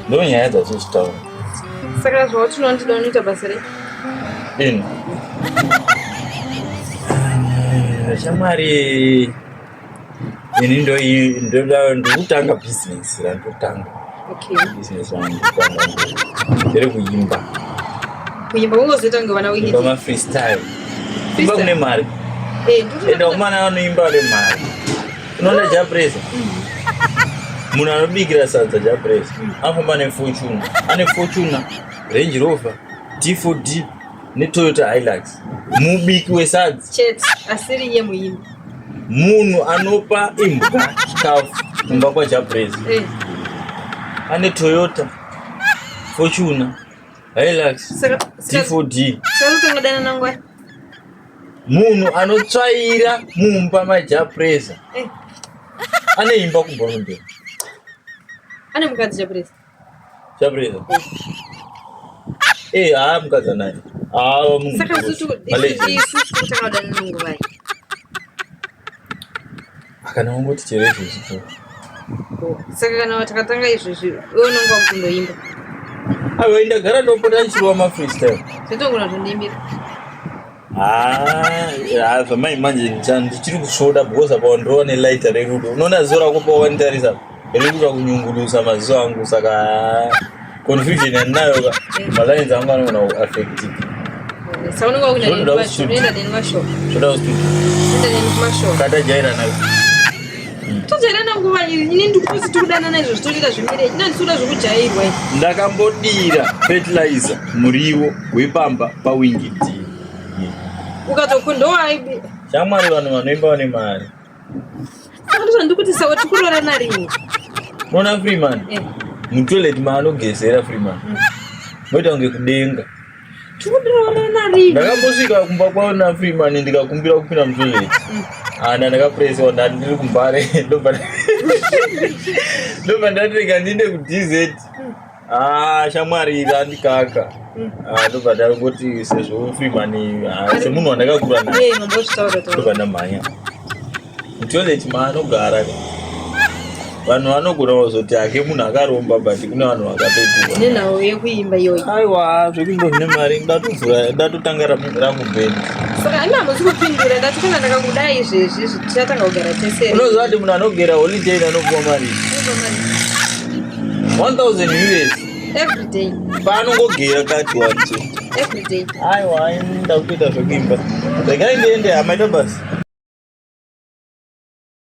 ndonyaya dzatositaura. Saka zvautinondida unoita basa rei? Ino shamwari, ini ndokutanga bhizinesi randotanga. Bhizinesi randotanga nderekuimba. Kuimba kungozoita kunge vana kuimba mafreestyle. Kuimba kune mari. Enda kumana vanoimba vane mari. Unoona Japresa? Munhu anobikira sadza Japresa anofamba neFortuna. Ane Fortuna, Range Rover, D4D neToyota Hilux. Mubiki wesadza chete asiri iye muimbi. Munhu anopa imbwa chikafu kumba kwaJapresa ane Toyota, Fortuna, Hilux, D4D. Saka utongodana nangwa Munhu anotsvaira mumba maJapresa ane imba kumbonondera. ane mukadzi Japresa. Japresa mukadzi naye munhu. Saka isusu takadana nanguva akana ungoti chero izvozvo. Saka kana takatanga izvozvo iwe unonga kundoimba. Aiwa, ndagara ndopota ndichirwa mafreestyle. Zvotongona kutondiimbira. Zvamai manje ndichiri kusvoda because apa ndova nelaita rerudo. Unoona zuva rako pawanditarisa reruda kunyungulusa maziso angu, saka confusion yandinayo ka malines angu anogona kuaffectika. Saka unonga unoenda nemashow. Zvoda kustudio. Unoenda nemashow. Katajairana. Tojairana nguva iri. Ini ndikuti tikudana naizvo zvitoita zvimire. Ina ndisuda zvokujairwa. Ndakambodira fertilizer muriwo wepamba pawingiti. Ukatokundowa aibi. Shamwari, vanhu vanoimba vane mari. Saka ndizvo ndikuti sawa tikurora narini. Unoona Freeman? Mutoilet maanogezera Freeman. Moita kunge kudenga. Tikurora narini. Ndakambosvika kumba kwavo naFreeman ndikakumbira kupinda mutoilet. Ndakapresiwa ndati ndiri kumbare ndobva ndatireka ndiende kuDZ. Shamwari randikaka. Ndobva ndangoti sezvo Freeman semunhu wandakakura naye ndobva ndamhanya. Mutoilet maanogara vanhu vanogona kuzoti hake munhu akaromba but kune vanhu vakapedzwa nenhau yekuimba iyoyo. Aiwa, zvekuimba zvine mari ndatotanga rangu bhendi. Saka imi hamusi kupindura. Ndati kana ndakakudai izvezvi tichatanga kugara tese. Unoziva kuti munhu anogera holiday anopuwa mari 1000 US every day. paanongogera kati wacho Every day. aiwa, ndakutoita zvekuimba. Regai ndiende hama ita basi.